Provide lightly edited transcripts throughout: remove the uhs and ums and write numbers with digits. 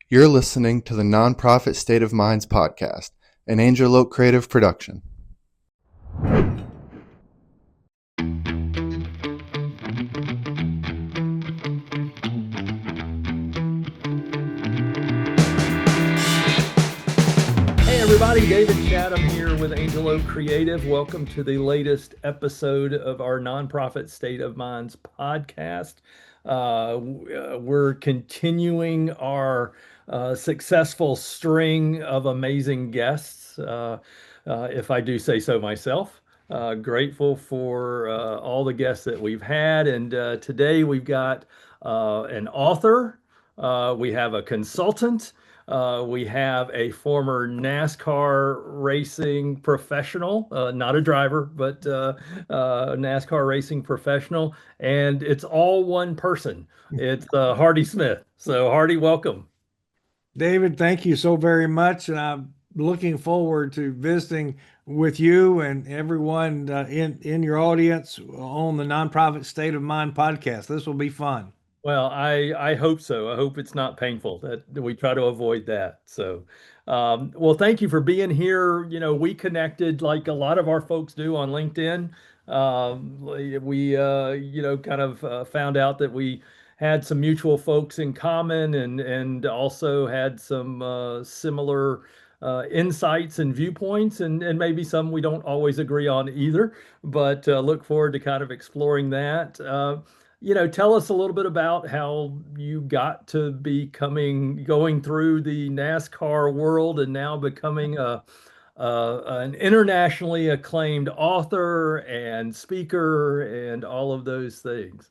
You're listening to the Nonprofit State of Minds podcast, an Angel Oak Creative production. Hey everybody, David Chatham here with Angel Oak Creative. Welcome to the latest episode of our Nonprofit State of Minds podcast. We're continuing our successful string of amazing guests, if I do say so myself. Grateful for all the guests that we've had. And today we've got an author, we have a consultant. We have a former NASCAR racing professional, not a driver, but NASCAR racing professional. And it's all one person. It's Hardy Smith. So, Hardy, welcome. David, thank you so very much. And I'm looking forward to visiting with you and everyone in your audience on the Nonprofit State of Mind podcast. This will be fun. Well, I hope so. I hope it's not painful that we try to avoid that. So, well, thank you for being here. You know, we connected like a lot of our folks do on LinkedIn. We kind of found out that we had some mutual folks in common and also had some similar insights and viewpoints, and maybe some we don't always agree on either, but look forward to kind of exploring that. Tell us a little bit about how you got to going through the NASCAR world and now becoming an internationally acclaimed author and speaker and all of those things.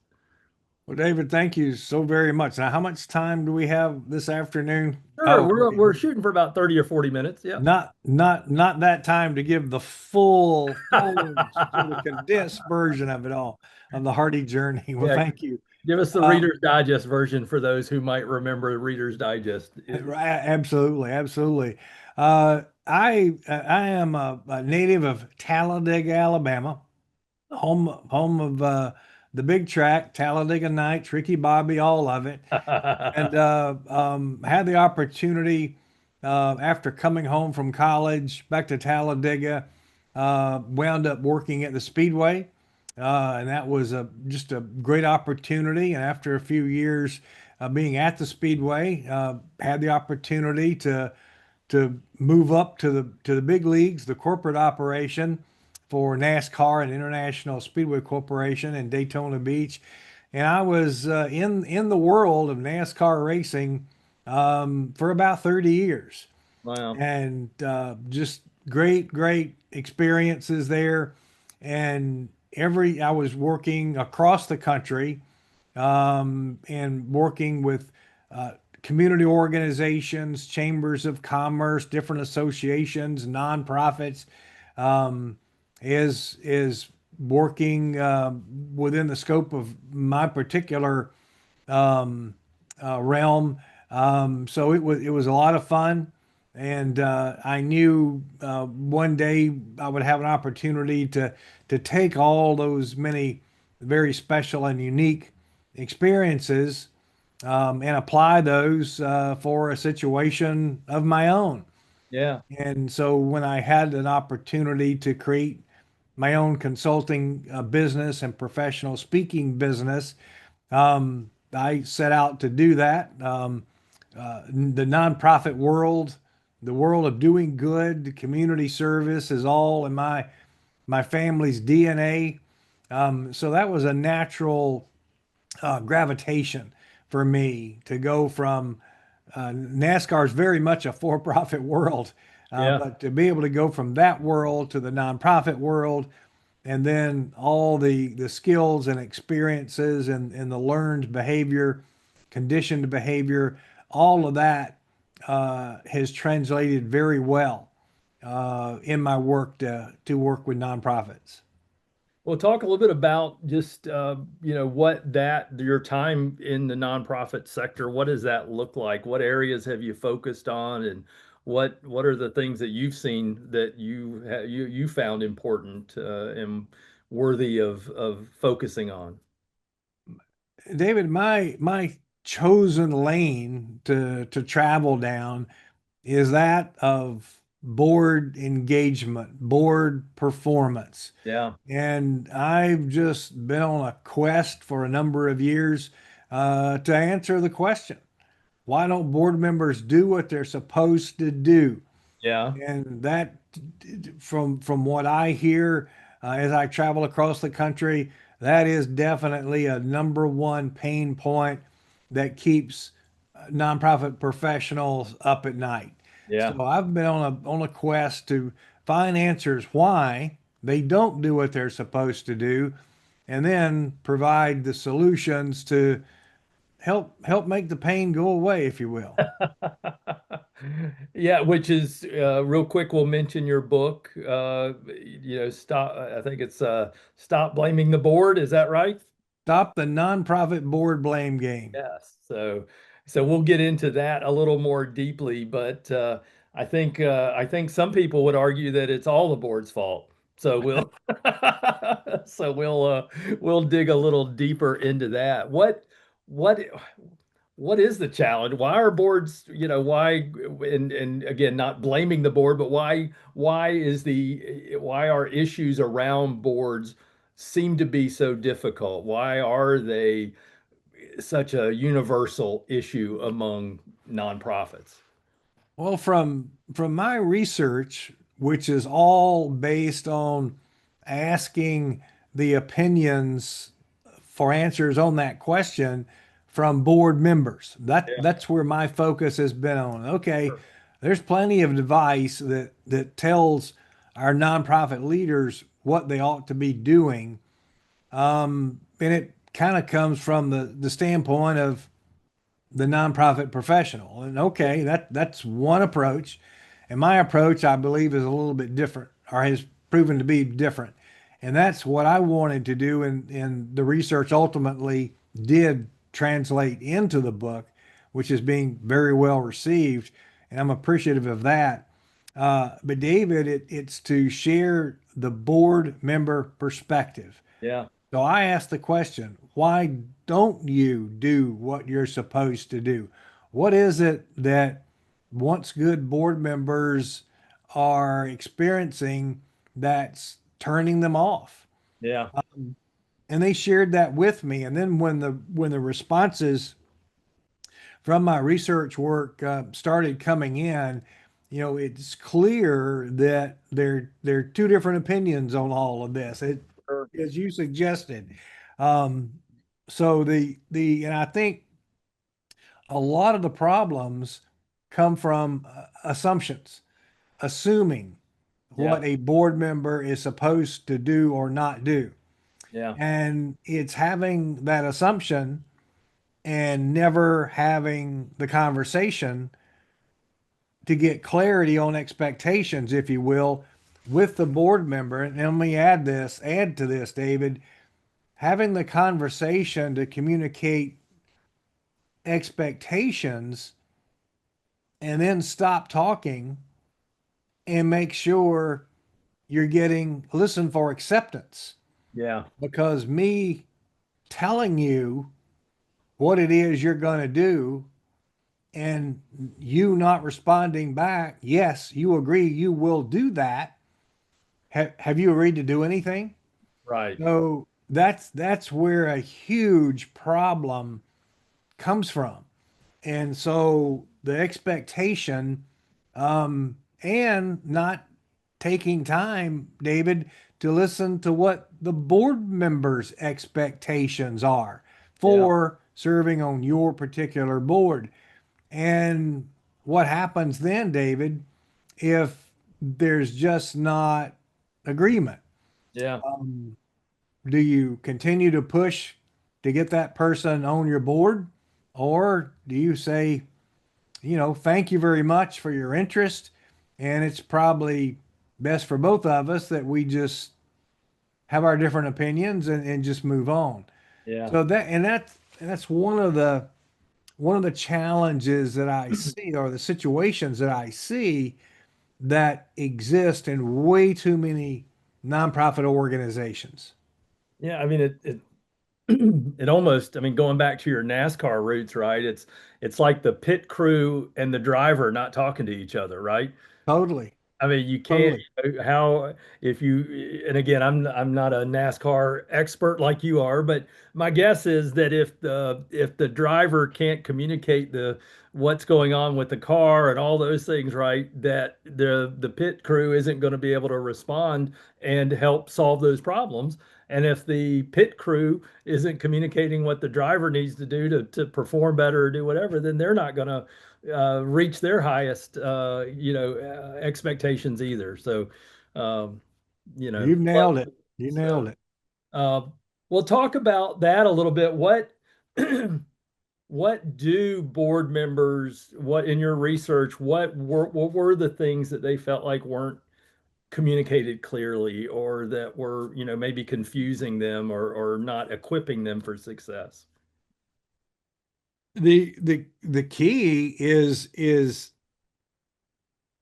Well, David, thank you so very much. Now, how much time do we have this afternoon? Sure, we're shooting for about 30 or 40 minutes. Yeah. Not that time to give the full sort of condensed version of it all of the Hardy journey. Well, Yeah. thank you. Give us the Reader's Digest version for those who might remember the Reader's Digest. Absolutely, absolutely. I am a native of Talladega, Alabama, home of the big track, Talladega Nights, Ricky Bobby, all of it, and had the opportunity after coming home from college back to Talladega, wound up working at the Speedway. And that was just a great opportunity. And after a few years being at the Speedway, had the opportunity to move up to the big leagues, the corporate operation for NASCAR and International Speedway Corporation in Daytona Beach. And I was in the world of NASCAR racing for about 30 years. Wow. And just great experiences there. And I was working across the country and working with community organizations, chambers of commerce, different associations, nonprofits, is working within the scope of my particular realm. So it was a lot of fun, and I knew one day I would have an opportunity to take all those many very special and unique experiences and apply those for a situation of my own. Yeah. And so when I had an opportunity to create my own consulting business and professional speaking business, I set out to do that. The nonprofit world, the world of doing good, community service is all in my family's DNA. So that was a natural gravitation for me to go from NASCAR is very much a for-profit world, Yeah. but to be able to go from that world to the nonprofit world, and then all the skills and experiences and the learned behavior, conditioned behavior, all of that has translated very well in my work to work with nonprofits. Well, talk a little bit about just what that your time in the nonprofit sector, what does that look like? What areas have you focused on, and what are the things that you've seen that you found important and worthy of focusing on? David, my chosen lane to travel down is that of board engagement, board performance. Yeah. And I've just been on a quest for a number of years to answer the question, why don't board members do what they're supposed to do? Yeah. And that, from what I hear as I travel across the country, that is definitely a number one pain point that keeps nonprofit professionals up at night. Yeah. So I've been on a quest to find answers why they don't do what they're supposed to do, and then provide the solutions to help make the pain go away, if you will. Yeah, which is real quick. We'll mention your book. Stop. I think it's Stop Blaming the Board. Is that right? Stop the nonprofit board blame game. Yes. So we'll get into that a little more deeply, but I think some people would argue that it's all the board's fault. So we'll we'll dig a little deeper into that. What what is the challenge? Why are boards, why, and again, not blaming the board, but why are issues around boards seem to be so difficult? Why are they such a universal issue among nonprofits? Well, from my research, which is all based on asking the opinions for answers on that question from board members. Yeah, That's where my focus has been on. Okay, sure. there's plenty of advice that tells our nonprofit leaders what they ought to be doing. And it kind of comes from the standpoint of the nonprofit professional. And okay, that's one approach. And my approach, I believe, is a little bit different, or has proven to be different. And that's what I wanted to do. And the research ultimately did translate into the book, which is being very well received. And I'm appreciative of that. But David, it's to share the board member perspective. Yeah, So I asked the question, why don't you do what you're supposed to do? What is it that once good board members are experiencing that's turning them off? yeah, And they shared that with me. And then when the responses from my research work started coming in, it's clear that there are two different opinions on all of this. sure. As you suggested. Um, so and I think a lot of the problems come from assumptions, assuming Yeah, what a board member is supposed to do or not do. yeah, And it's having that assumption and never having the conversation to get clarity on expectations, if you will, with the board member. And let me add to this, David, having the conversation to communicate expectations and then stop talking and make sure you're getting listen for acceptance. yeah, Because me telling you what it is you're going to do and you not responding back, yes, you agree you will do that. Have you agreed to do anything? right. So that's where a huge problem comes from. And so the expectation, and not taking time, David, to listen to what the board members' expectations are Yeah, for serving on your particular board. And what happens then, David, if there's just not agreement? yeah, Um, do you continue to push to get that person on your board? Or do you say, thank you very much for your interest, and it's probably best for both of us that we just have our different opinions and just move on. yeah, So that's one of the challenges that I see, or the situations that I see that exist in way too many nonprofit organizations. yeah. I mean, it almost, I mean, going back to your NASCAR roots, right? It's like the pit crew and the driver not talking to each other, right? Totally. I mean, you can't, Totally. how, if you, and again, I'm not a NASCAR expert like you are, but my guess is that if the driver can't communicate what's going on with the car and all those things, right, that the pit crew isn't going to be able to respond and help solve those problems. And if the pit crew isn't communicating what the driver needs to do to perform better or do whatever, then they're not going to reach their highest, expectations either. So, um, You've nailed it. You nailed so, it. uh, we'll talk about that a little bit. What, what do board members, what in your research, what were the things that they felt like weren't communicated clearly or that were, maybe confusing them or not equipping them for success? The key is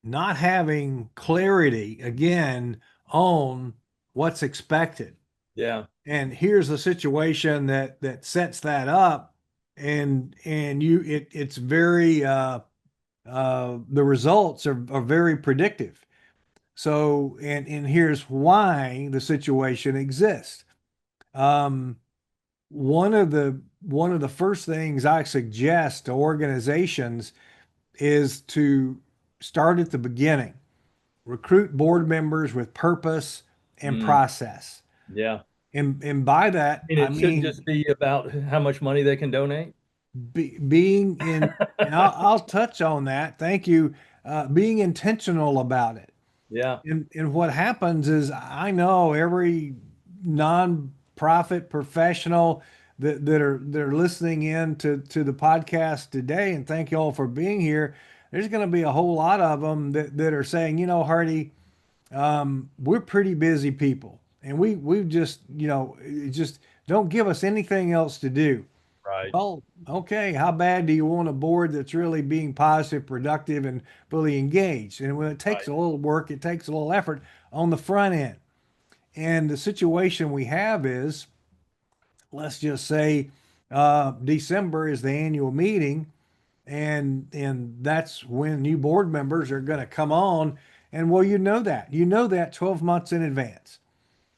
not having clarity again on what's expected. Yeah. And here's the situation that sets that up, and it's very the results are very predictive. So and here's why the situation exists. Um, one of the first things I suggest to organizations is to start at the beginning. Recruit board members with purpose and Mm, process. yeah. And by that, And I it shouldn't mean just be about how much money they can donate. being in, and I'll touch on that. Thank you. Being intentional about it. Yeah. And what happens is I know every nonprofit professional that are listening in to the podcast today, and thank you all for being here. There's going to be a whole lot of them that are saying, Hardy, we're pretty busy people, and we've just, just don't give us anything else to do. Right. Well, okay, how bad do you want a board that's really being positive, productive, and fully engaged? And when it takes Right. a little work, it takes a little effort on the front end. And the situation we have is, let's just say, December is the annual meeting, and that's when new board members are going to come on. And well, you know that 12 months in advance.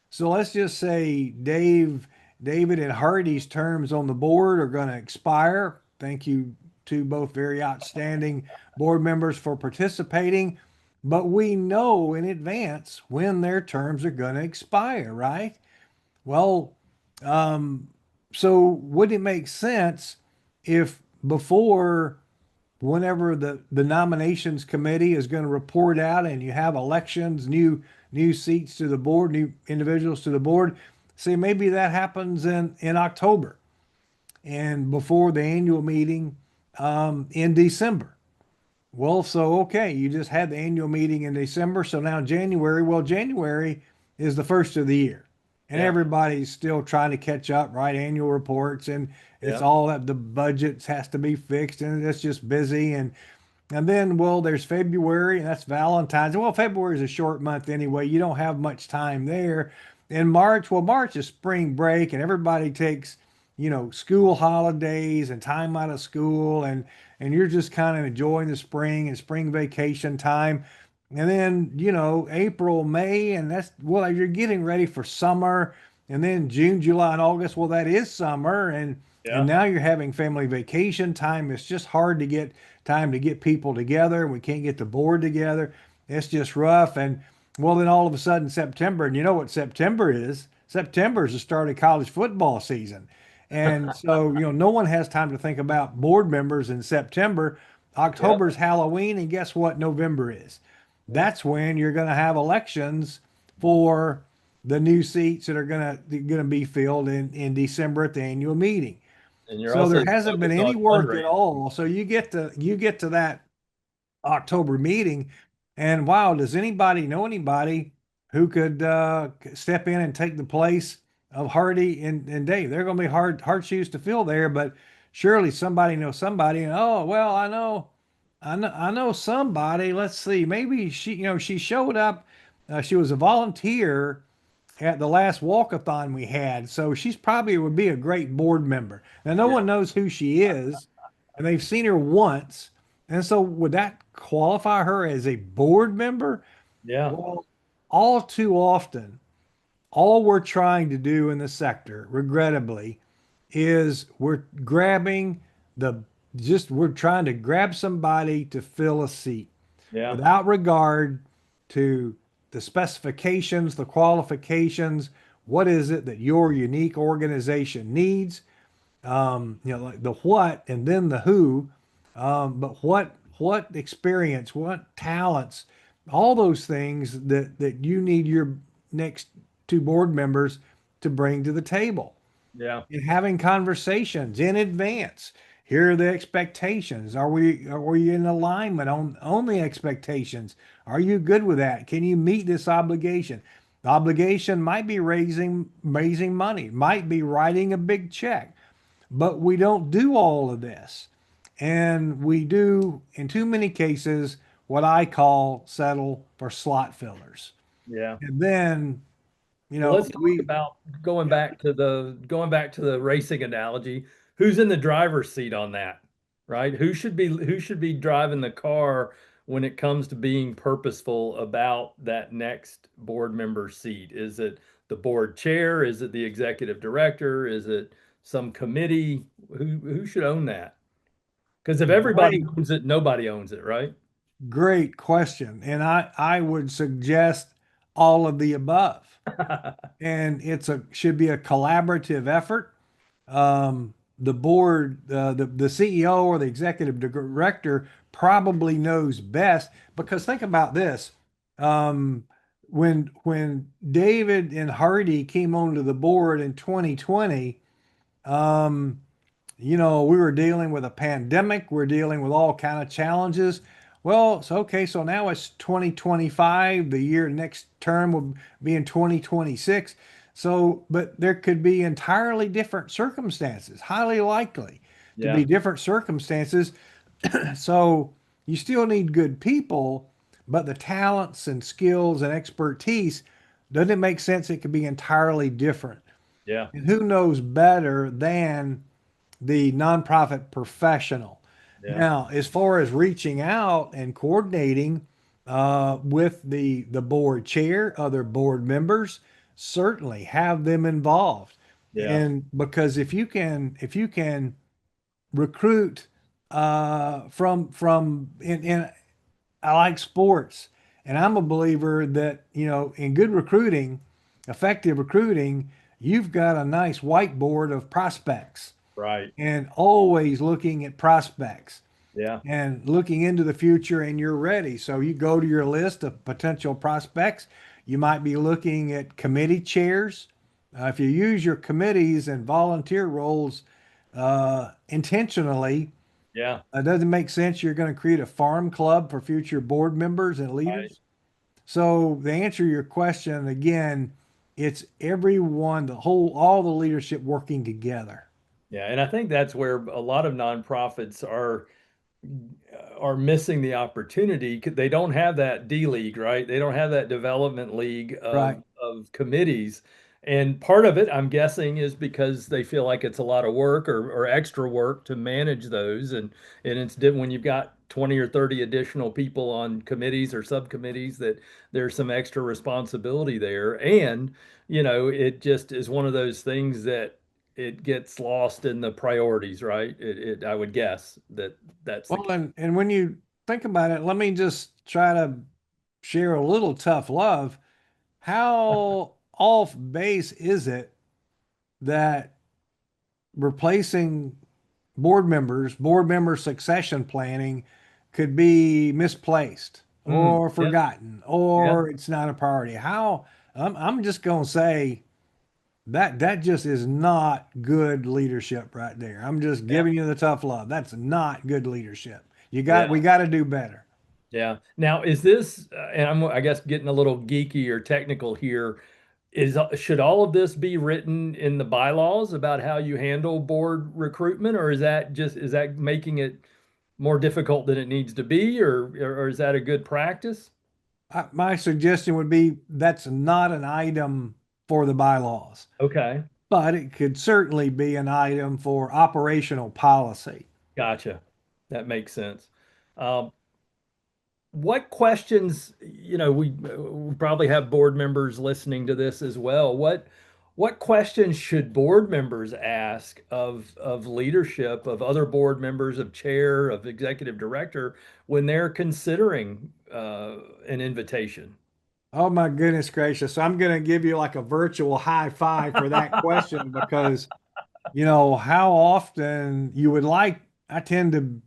So let's just say David and Hardy's terms on the board are going to expire. Thank you to both very outstanding board members for participating. But we know in advance when their terms are going to expire, right? Well, um, so would it make sense if before whenever the nominations committee is going to report out and you have elections, new seats to the board, new individuals to the board, say maybe that happens in October and before the annual meeting in December. Well, so okay, you just had the annual meeting in December, so now January. Well, January is the first of the year, and Yeah. everybody's still trying to catch up, right? Annual reports, and it's Yeah. all that the budget has to be fixed, and it's just busy. And then, well, there's February, and that's Valentine's. Well, February is a short month anyway. You don't have much time there. In March, well, March is spring break, and everybody takes, school holidays and time out of school, and you're just kind of enjoying the spring and spring vacation time. And then, April, May, and that's, well, you're getting ready for summer. And then June, July, and August, well, that is summer. And Yeah. now you're having family vacation time. It's just hard to get time to get people together. We can't get the board together. It's just rough. And well, then all of a sudden September, and you know what September is? September is the start of college football season. And so, no one has time to think about board members in September. Yeah. October's Halloween, and guess what November is? That's when you're going to have elections for the new seats that are going to be filled in December at the annual meeting. And you're So there also hasn't been focused on any work at fundraising. all. So you get to that October meeting, and wow, does anybody know anybody who could step in and take the place of Hardy and Dave? They're going to be hard shoes to fill there, but surely somebody knows somebody. And oh well, I know somebody. Let's see, maybe she showed up. She was a volunteer at the last walkathon we had. So she's probably would be a great board member. Now, no Yeah. one knows who she is, and they've seen her once. And so, would that qualify her as a board member? Yeah. Well, all too often, all we're trying to do in the sector, regrettably, is we're trying to grab somebody to fill a seat Yeah. without regard to the specifications, the qualifications. What is it that your unique organization needs? Like the what and then the who, but what experience, what talents, all those things that you need your next two board members to bring to the table. Yeah. And having conversations in advance. Here are the expectations. Are we in alignment on the expectations? Are you good with that? Can you meet this obligation? The obligation might be raising money, might be writing a big check, but we don't do all of this. And we do, in too many cases, what I call settle for slot fillers. Yeah. And then, Well, let's talk we about going back to the racing analogy. Who's in the driver's seat on that, right? Who should be driving the car when it comes to being purposeful about that next board member seat? Is it the board chair? Is it the executive director? Is it some committee? Who should own that? Because if everybody great, owns it, nobody owns it, right? great question. And I would suggest all of the above. And should be a collaborative effort. The board, the CEO or the executive director probably knows best because think about this. When David and Hardy came onto the board in 2020, um, we were dealing with a pandemic. We're dealing with all kind of challenges. Well, it's okay. So now it's 2025. The year next term will be in 2026. So, but there could be entirely different circumstances, highly likely to Yeah. be different circumstances. So you still need good people, but the talents and skills and expertise, doesn't it make sense? It could be entirely different. Yeah. And who knows better than the nonprofit professional? Yeah. Now, as far as reaching out and coordinating with the board chair, other board members, certainly have them involved. Yeah. And because if you can recruit from in I like sports, and I'm a believer that in good recruiting, effective recruiting, you've got a nice whiteboard of prospects Right. and always looking at prospects Yeah. and looking into the future and you're ready. So you go to your list of potential prospects. You might be looking at committee chairs. If you use your committees and volunteer roles intentionally, Yeah. it doesn't make sense. You're going to create a farm club for future board members and leaders. Right. So to answer your question again, it's everyone, all the leadership working together. Yeah. And I think that's where a lot of nonprofits are missing the opportunity. They don't have that D League, right? They don't have that development league Right. of committees. And part of it, I'm guessing, is because they feel like it's a lot of work or extra work to manage those. And it's when you've got 20 or 30 additional people on committees or subcommittees that there's some extra responsibility there. And, it just is one of those things that it gets lost in the priorities, right? I would guess that's the Well, and when you think about it, let me just try to share a little tough love. How off base is it that replacing board member succession planning could be misplaced or Yeah, forgotten yeah, or it's not a priority? I'm just going to say that just is not good leadership right there. I'm just yeah, giving you the tough love. That's not good leadership. yeah. We got to do better. Yeah. Now, is this, and I guess getting a little geeky or technical here, should all of this be written in the bylaws about how you handle board recruitment, or is that making it more difficult than it needs to be, or is that a good practice? My suggestion would be that's not an item for the bylaws, Okay. but it could certainly be an item for operational policy. Gotcha. That makes sense. Um, what questions, we probably have board members listening to this as well. What questions should board members ask of leadership, of other board members, of chair, of executive director when they're considering an invitation? Oh my goodness gracious. I'm going to give you like a virtual high five for that question because, how often you would like, I tend to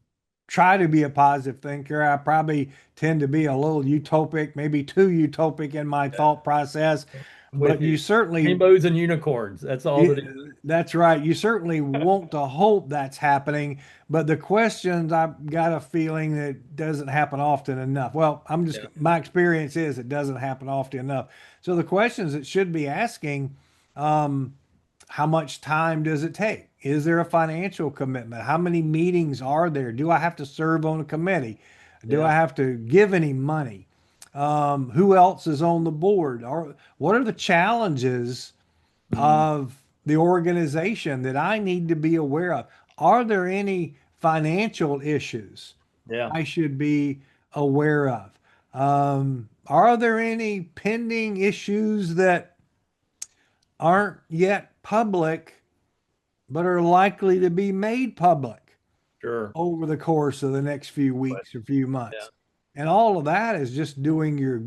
try to be a positive thinker. I probably tend to be a little utopic, maybe too utopic in my thought process, With but you you, certainly, rainbows and unicorns. That's all yeah, that it, that's right. You certainly want to hope that's happening, but the questions, I've got a feeling that doesn't happen often enough. Well, yeah. my experience is it doesn't happen often enough. So the questions that should be asking, um, how much time does it take? Is there a financial commitment? How many meetings are there? Do I have to serve on a committee? Do I Yeah. have to give any money? Who else is on the board? Or what are the challenges Mm, of the organization that I need to be aware of? Are there any financial issues yeah. I should be aware of? Are there any pending issues that aren't yet public but are likely to be made public Sure. over the course of the next few But weeks or few yeah. months? And all of that is just doing your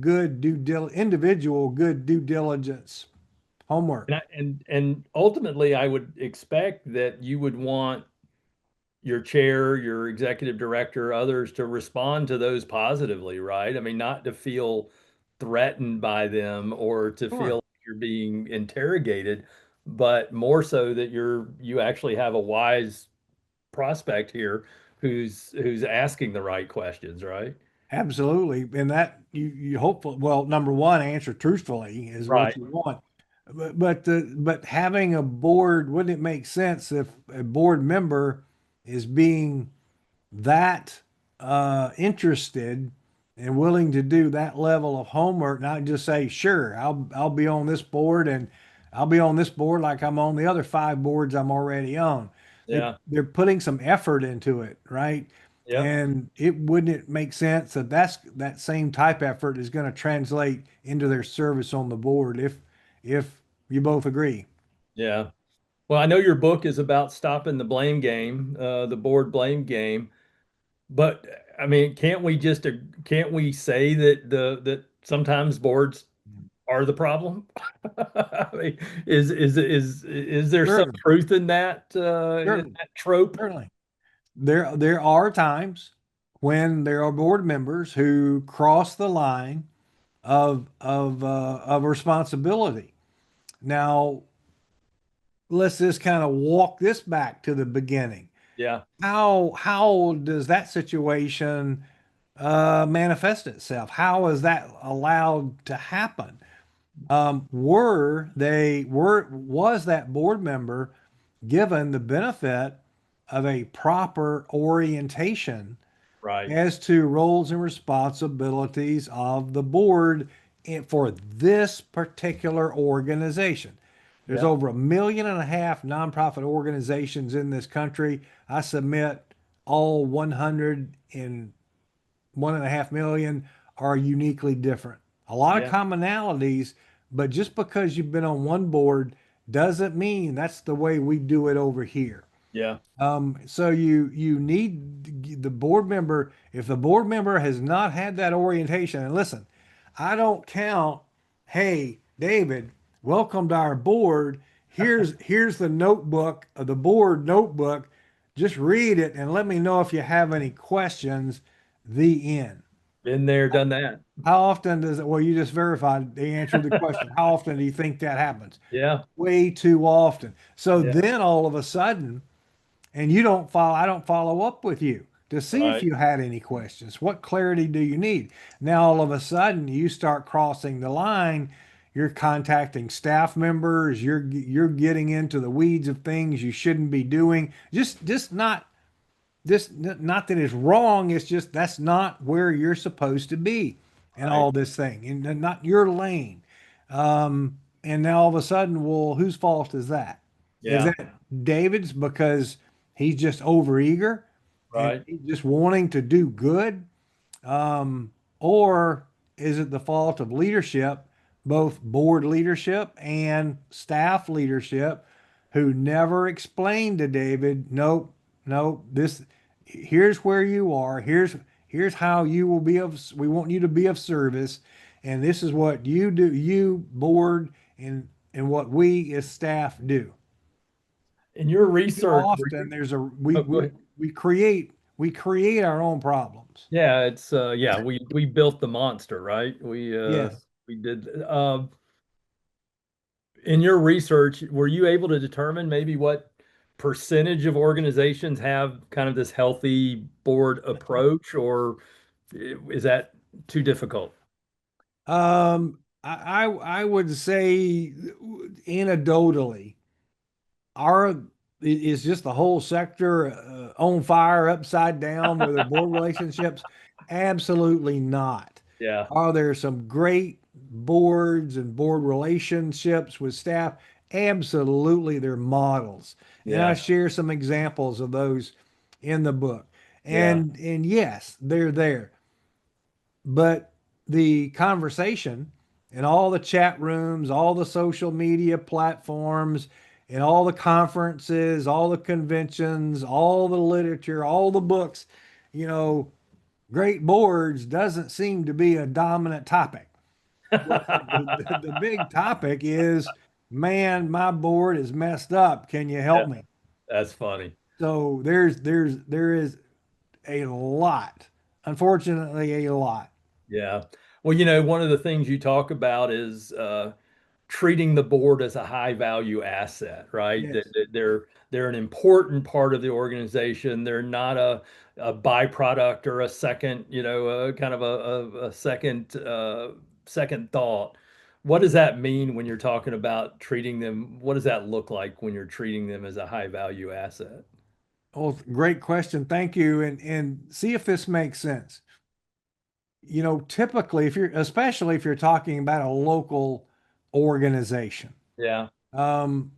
individual good due diligence homework. And ultimately, I would expect that you would want your chair, your executive director, others to respond to those positively, right? I mean, not to feel threatened by them or to feel Sure. like you're being interrogated, but more so that you actually have a wise prospect here who's asking the right questions, right? Absolutely. And that you hopefully, well, number one, answer truthfully is what Right. you want. But having a board, wouldn't it make sense if a board member is being that interested and willing to do that level of homework, not just say, sure, I'll be on this board and I'll be on this board like I'm on the other five boards I'm already on. Yeah. They're putting some effort into it, right? Yep. And it wouldn't it make sense that that same type effort is going to translate into their service on the board if you both agree. Yeah. Well, I know your book is about stopping the blame game, the board blame game. But I mean, can't we say that that sometimes boards are the problem? I mean, is there some Certainly, truth in certainly, that trope? certainly. There are times when there are board members who cross the line of responsibility. Now, let's just kind of walk this back to the beginning. Yeah, How does that situation manifest itself? How is that allowed to happen? Was that board member given the benefit of a proper orientation right. as to roles and responsibilities of the board for this particular organization? There's Yeah, over 1.5 million nonprofit organizations in this country. I submit all 101.5 million are uniquely different. A lot of yeah, commonalities, but just because you've been on one board doesn't mean that's the way we do it over here. yeah, So you need the board member. If the board member has not had that orientation, and listen, I don't count. Hey, David, welcome to our board. Here's the notebook, the board notebook. Just read it and let me know if you have any questions. The end. been there, done that. How often does it? Well, you just verified the answer to the question. How often do you think that happens? Yeah, Way too often. So yeah, then all of a sudden, and I don't follow up with you to see if right. you had any questions. What clarity do you need? Now all of a sudden you start crossing the line. You're contacting staff members. You're getting into the weeds of things you shouldn't be doing. Not that it's wrong. It's just that's not where you're supposed to be, and Right. all this thing, and not your lane. Um, And now all of a sudden, well, whose fault is that? Is Yeah. that David's because he's just overeager and Right. he's just wanting to do good? Or is it the fault of leadership, both board leadership and staff leadership, who never explained to David, nope, nope, this here's where you are, here's how you will be of we want you to be of service, and this is what you do, you board and what we as staff do. In your Too research, often there's a oh, go ahead. we create our own problems. Yeah, it's yeah, we built the monster, right? Yes. We did in your research, were you able to determine maybe what percentage of organizations have kind of this healthy board approach, or is that too difficult? I would say anecdotally, our is just the whole sector on fire, upside down with their board relationships? Absolutely not. Yeah. Are there some great boards and board relationships with staff? Absolutely, they're models, and I Yeah. share some examples of those in the book. Yeah. And yes, they're there. But the conversation and all the chat rooms, all the social media platforms, and all the conferences, all the conventions, all the literature, all the books, you know, great boards doesn't seem to be a dominant topic. The big topic is, man, my board is messed up. Can you Yeah, help me? that's funny. So there is a lot, unfortunately, a lot. Yeah. Well, one of the things you talk about is treating the board as a high value asset, right? That, Yes. that they're an important part of the organization. They're not a byproduct or a second, kind of a second second thought. What does that mean when you're talking about treating them? What does that look like when you're treating them as a high value asset? Well, great question. Thank you. And see if this makes sense. You know, typically, if you're, especially if you're talking about a local organization, Yeah.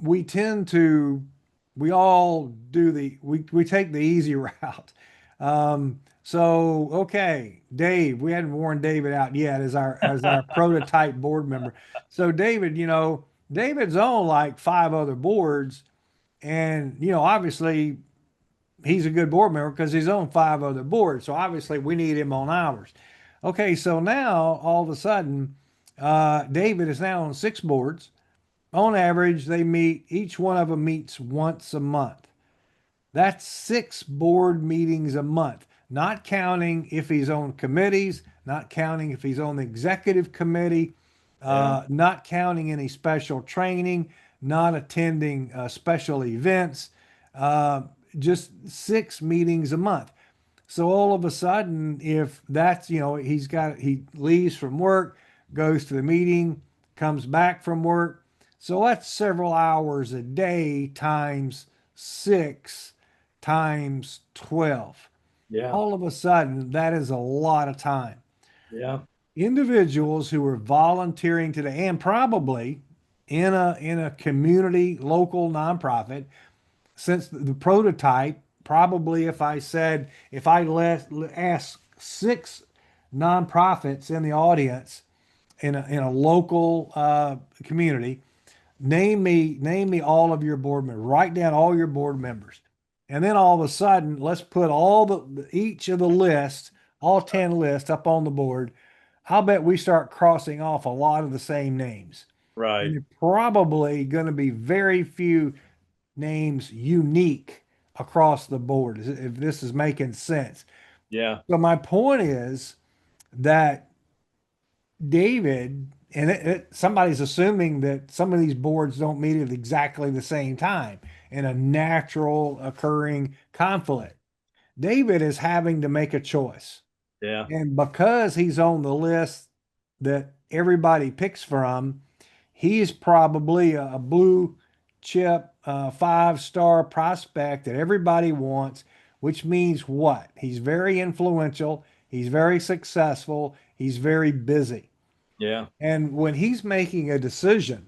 we tend to, we all do we take the easy route. So, okay, Dave, we hadn't worn David out yet as our prototype board member. So David, David's on like five other boards, and obviously he's a good board member because he's on five other boards. So obviously we need him on ours. Okay, so now all of a sudden, David is now on six boards. On average, each one of them meets once a month. That's six board meetings a month, not counting if he's on committees, not counting if he's on the executive committee, Yeah. not counting any special training, not attending special events, uh, just six meetings a month. So all of a sudden, if that's, he leaves from work, goes to the meeting, comes back from work. So that's several hours a day times six times 12. Yeah. All of a sudden, that is a lot of time. Yeah. Individuals who are volunteering today and probably in a community local nonprofit, since the prototype, probably if I ask six nonprofits in the audience in a local community, name me all of your board members, write down all your board members, and then all of a sudden, let's put each of the lists, all 10 lists up on the board. I'll bet we start crossing off a lot of the same names. And Right. there's probably going to be very few names unique across the board, if this is making sense. Yeah. So my point is that David, and somebody's assuming that some of these boards don't meet at exactly the same time in a natural occurring conflict. David is having to make a choice. Yeah. And because he's on the list that everybody picks from, he's probably a blue chip, five-star prospect that everybody wants, which means what? He's very influential, he's very successful, he's very busy. Yeah. And when he's making a decision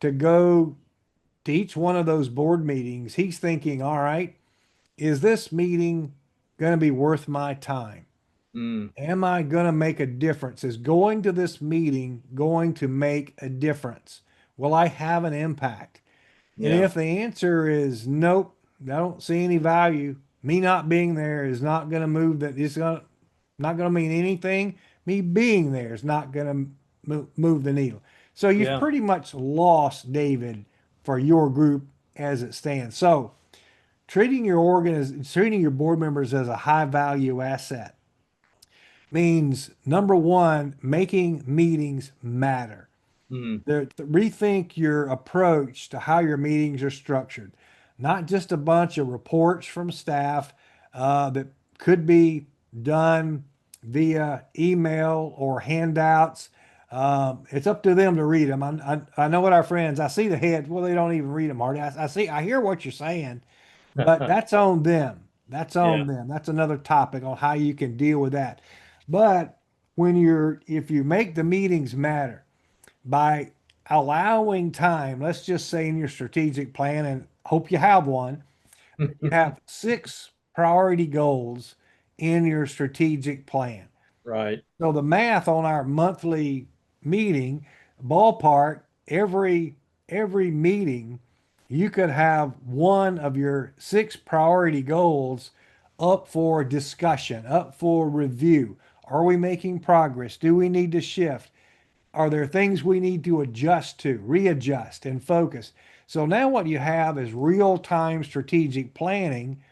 to go to each one of those board meetings, he's thinking, all right, is this meeting going to be worth my time? Mm, Am I going to make a difference? Is going to this meeting going to make a difference? Will I have an impact? And yeah. if the answer is nope, I don't see any value, me not being there is not going to move that. It's not going to mean anything. Me being there is not going to move the needle. So you've Yeah. pretty much lost David for your group as it stands. So treating your board members as a high value asset means number one, making meetings matter. Mm, Rethink your approach to how your meetings are structured, not just a bunch of reports from staff that could be done via email or handouts. It's up to them to read them. I know what our friends, I see the heads, well, they don't even read them, Marty. I hear what you're saying, but that's on them. That's yeah. on them. That's another topic on how you can deal with that. But if you make the meetings matter, by allowing time, let's just say in your strategic plan, and hope you have one, you have 6 priority goals in your strategic plan. Right. So the math on our monthly meeting, ballpark, every meeting, you could have one of your 6 priority goals up for discussion, up for review. Are we making progress? Do we need to shift? Are there things we need to adjust to, readjust, and focus? So now what you have is real-time strategic planning.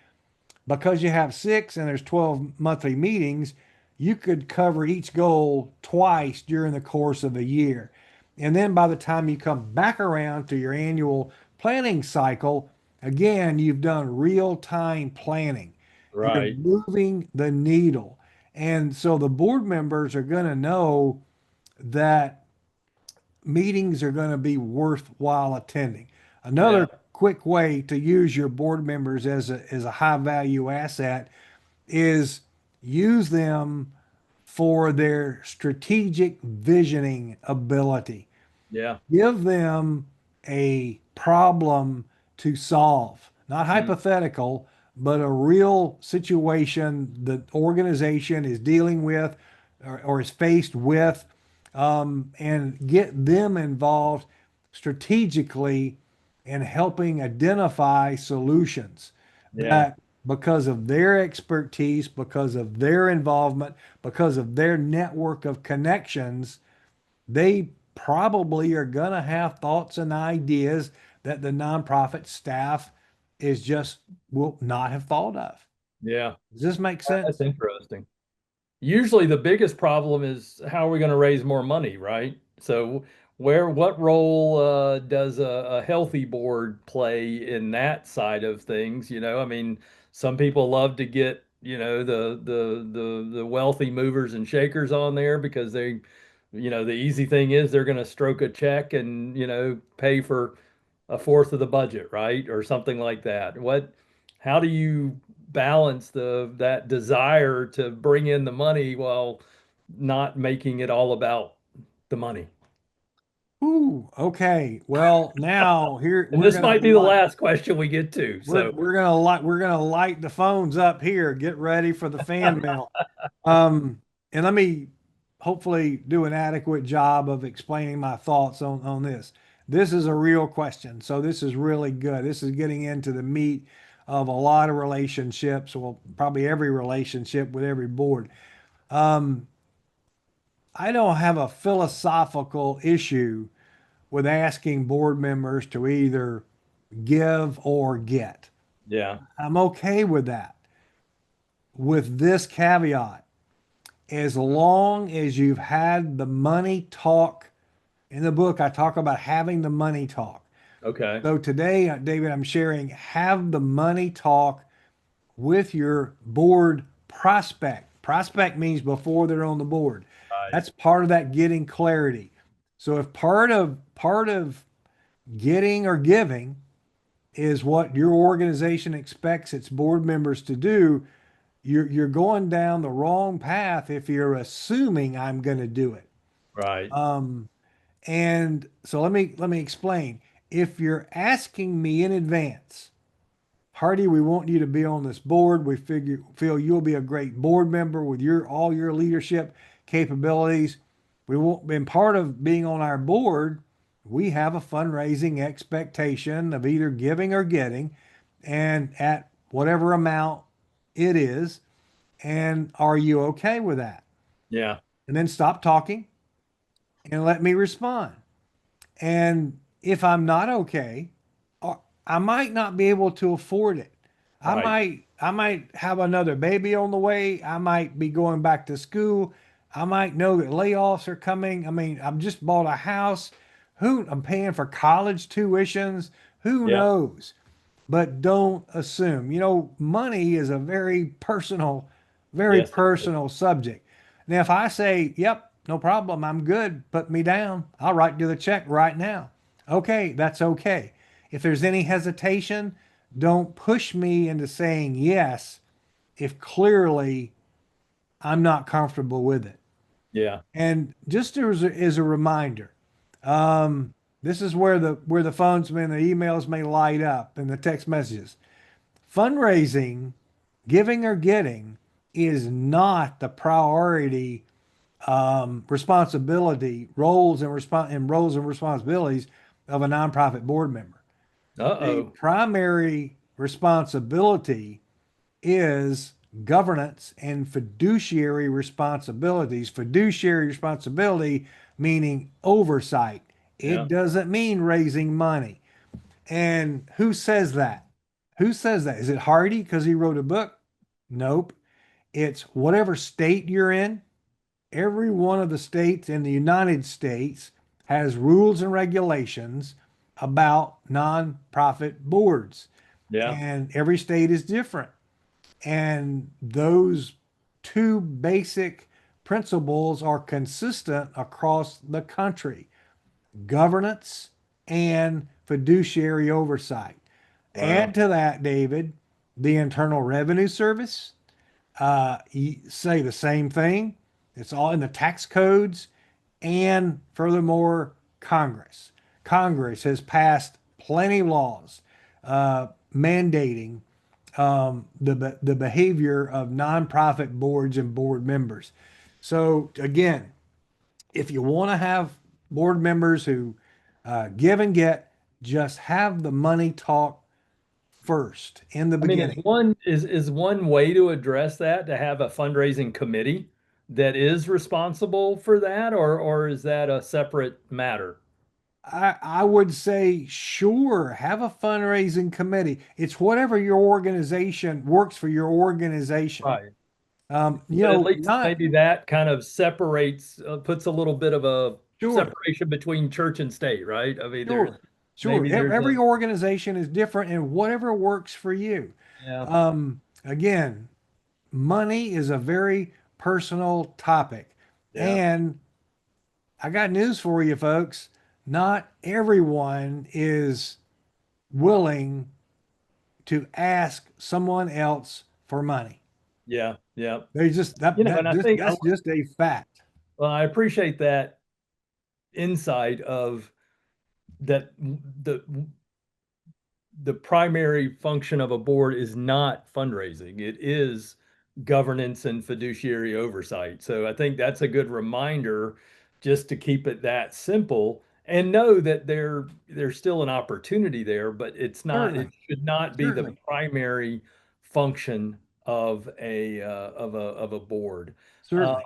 Because you have 6 and there's 12 monthly meetings, you could cover each goal twice during the course of a year. And then by the time you come back around to your annual planning cycle, again, you've done real-time planning. You're Right. moving the needle. And so the board members are going to know that meetings are going to be worthwhile attending. Yeah. Another quick way to use your board members as a high value asset is use them for their strategic visioning ability. Yeah. Give them a problem to solve, not Mm, hypothetical, but a real situation the organization is dealing with or is faced with, and get them involved strategically in helping identify solutions yeah. that, because of their expertise, because of their involvement, because of their network of connections, they probably are going to have thoughts and ideas that the nonprofit staff is just will not have thought of. Yeah. Does this make That's sense? interesting. Usually the biggest problem is how are we going to raise more money, right? So what role does a healthy board play in that side of things? I mean, some people love to get, the wealthy movers and shakers on there because the easy thing is they're going to stroke a check and, pay for a fourth of the budget, right? Or something like that. How do you balance that desire to bring in the money while not making it all about the money? Ooh, okay. Well, now here And this might be the last question we get to. So, we're gonna light the phones up here. Get ready for the fan mail. And let me hopefully do an adequate job of explaining my thoughts on this. This is a real question, so this is really good. This is getting into the meat of a lot of relationships, well, probably every relationship with every board. Um, I don't have a philosophical issue with asking board members to either give or get. yeah. I'm okay with that, with this caveat. As long as you've had the money talk, in the book, I talk about having the money talk. Okay. So today, David, I'm sharing have the money talk with your board prospect. Prospect means before they're on the board. Right. That's part of that getting clarity. So if part of getting or giving is what your organization expects its board members to do, you're going down the wrong path if you're assuming I'm going to do it. Right. Um, And so let me explain. If you're asking me in advance, Hardy, we want you to be on this board. We feel you'll be a great board member with all your leadership capabilities. We won't been part of being on our board. We have a fundraising expectation of either giving or getting, and at whatever amount it is. And are you okay with that? Yeah. And then stop talking and let me respond. And if I'm not okay, I might not be able to afford it. Right. I might have another baby on the way. I might be going back to school. I might know that layoffs are coming. I mean, I've just bought a house. I'm paying for college tuitions. Who Yeah. knows? But don't assume. Money is a very Yes. personal subject. Now, if I say, yep, no problem, I'm good, put me down, I'll write you the check right now. Okay, that's okay. If there's any hesitation, don't push me into saying yes if clearly I'm not comfortable with it. Yeah. And just as a reminder, um, this is where the phones and the emails may light up and the text messages. Fundraising, giving or getting, is not the priority responsibility, roles and responsibilities of a nonprofit board member. The Uh-oh. primary responsibility is governance and fiduciary responsibilities. Fiduciary responsibility meaning oversight. Yeah. It doesn't mean raising money. And who says that? Who says that? Is it Hardy because he wrote a book? Nope. It's whatever state you're in. Every one of the states in the United States has rules and regulations about nonprofit boards, Yeah. and every state is different. And those two basic principles are consistent across the country: governance and fiduciary oversight. Wow. Add to that, David, the Internal Revenue Service, say the same thing. It's all in the tax codes. And furthermore, Congress. Congress has passed plenty of laws mandating the behavior of nonprofit boards and board members. So again, if you want to have board members who give and get, just have the money talk first in the I mean, is beginning. one way to address that to have a fundraising committee that is responsible for that, or is that a separate matter? I would say, sure, have a fundraising committee. It's whatever your organization works for your organization. Right. But at least Not maybe that kind of separates, puts a little bit of a sure, separation between church and state, right? I mean, there's sure, sure. maybe there's Every a, organization is different and whatever works for you. yeah, Again, money is a very personal topic. yeah, And I got news for you, folks. Not everyone is willing to ask someone else for money. yeah, yeah. They just that And that I just think, that's just a fact. well, I appreciate that insight of that the primary function of a board is not fundraising. It is governance and fiduciary oversight. So I think that's a good reminder just to keep it that simple and know that there's still an opportunity there, but it Certainly, should not be the certainly, primary function of of a board. Uh, certainly.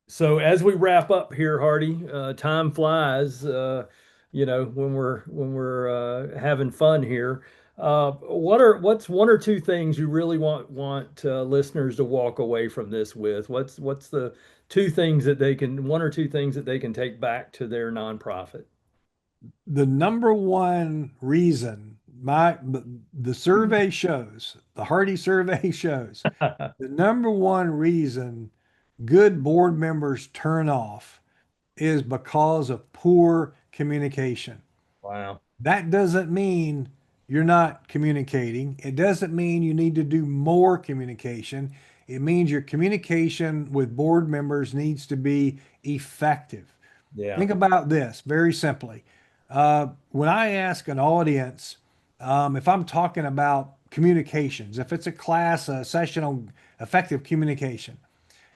so as we wrap up here, Hardy, time flies. When we're having fun here. What's one or two things you really want listeners to walk away from this with? What's the one or two things that they can take back to their nonprofit? The number one reason the survey shows, the Hardy survey shows, the number one reason good board members turn off is because of poor communication. Wow. That doesn't mean you're not communicating. It doesn't mean you need to do more communication. It means your communication with board members needs to be effective. Yeah. Think about this very simply. When I ask an audience, if I'm talking about communications, if it's a class, a session on effective communication,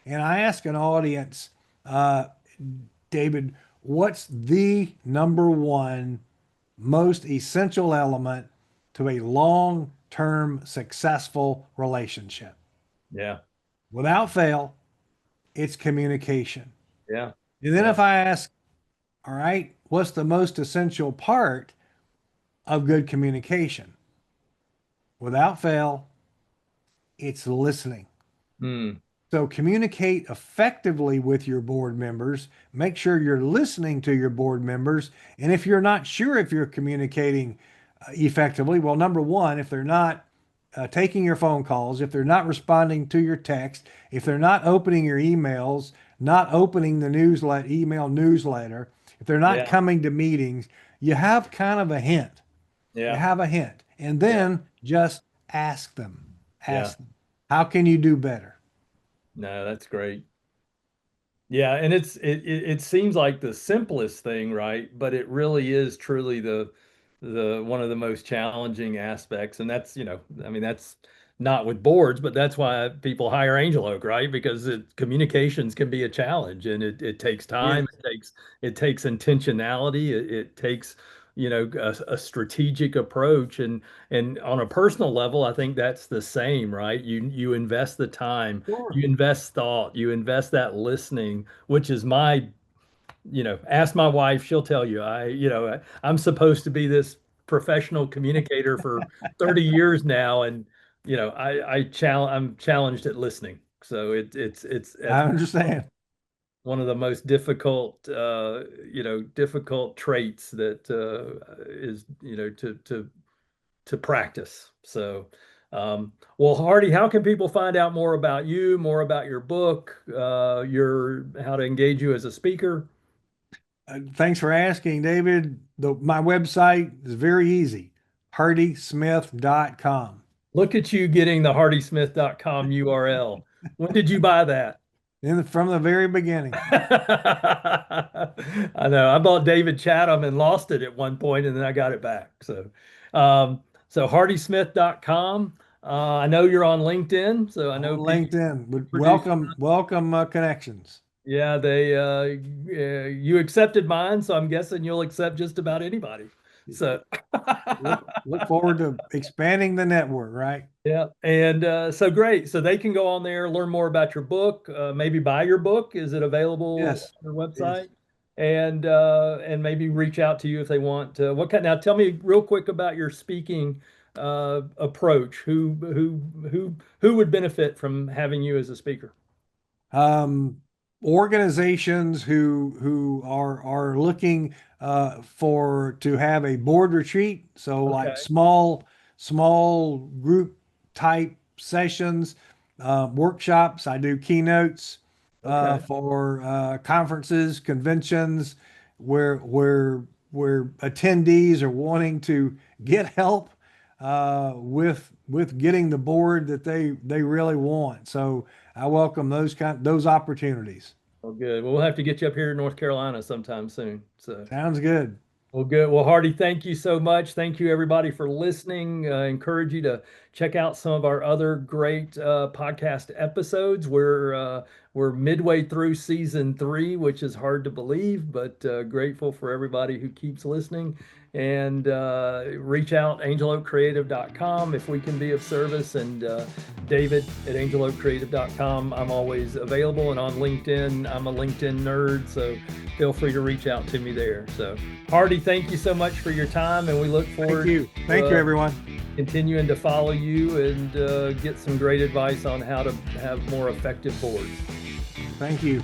and I ask an audience, David, what's the number one most essential element to a long-term successful relationship? Yeah. Without fail, it's communication. Yeah. And then Yeah. if I ask, all right, what's the most essential part of good communication? Without fail, it's listening. Mm. So communicate effectively with your board members. Make sure you're listening to your board members. And if you're not sure if you're communicating effectively, well, number one, if they're not taking your phone calls, if they're not responding to your text, if they're not opening your emails, not opening the email newsletter, if they're not Yeah. coming to meetings, you have kind of a hint. You Yeah. have a hint. And then just ask them. Yeah. Them, how can you do better? No, that's great. Yeah, and it seems like the simplest thing, right? But it really is truly the one of the most challenging aspects. And that's, I mean, that's not with boards, but that's why people hire Angel Oak, right? Because communications can be a challenge, and it takes time, it takes intentionality, it takes, a strategic approach, and on a personal level, I think that's the same, right? You invest the time, Sure. you invest thought, you invest that listening, which is my, ask my wife, she'll tell you, I'm supposed to be this professional communicator for 30 years now, and I'm challenged at listening. So it's I understand. one of the most difficult difficult traits that is to practice. So well, Hardy, how can people find out more about you, more about your book, your how to engage you as a speaker? Thanks for asking, David. My website is very easy, hardysmith.com. Look at you getting the hardysmith.com URL. When did you buy that? From the very beginning. I know. I bought David Chatham and lost it at one point, and then I got it back. So hardysmith.com. I know you're on LinkedIn, so I know on LinkedIn. Welcome connections. Yeah, you accepted mine, so I'm guessing you'll accept just about anybody. So look forward to expanding the network, right? Yeah. And so great. So they can go on there, learn more about your book, maybe buy your book. Is it available Yes. on your website? Yes. And maybe reach out to you if they want. Now tell me real quick about your speaking approach. Who would benefit from having you as a speaker? Organizations who are looking to have a board retreat, so Okay. like small group type sessions, workshops. I do keynotes Okay. for conferences, conventions, where attendees are wanting to get help with getting the board that they really want. So I welcome those opportunities. Well, good. Well, we'll have to get you up here in North Carolina sometime soon. So Sounds good. Well, good. Well, Hardy, thank you so much. Thank you, everybody, for listening. I encourage you to check out some of our other great podcast episodes. We're midway through season 3, which is hard to believe, but grateful for everybody who keeps listening. And reach out, angeloakcreative.com, if we can be of service. And David at angeloakcreative.com. I'm always available. And on LinkedIn, I'm a LinkedIn nerd, so feel free to reach out to me there. So Hardy, thank you so much for your time, and we look forward Thank you, everyone. Continuing to follow you and get some great advice on how to have more effective boards. Thank you.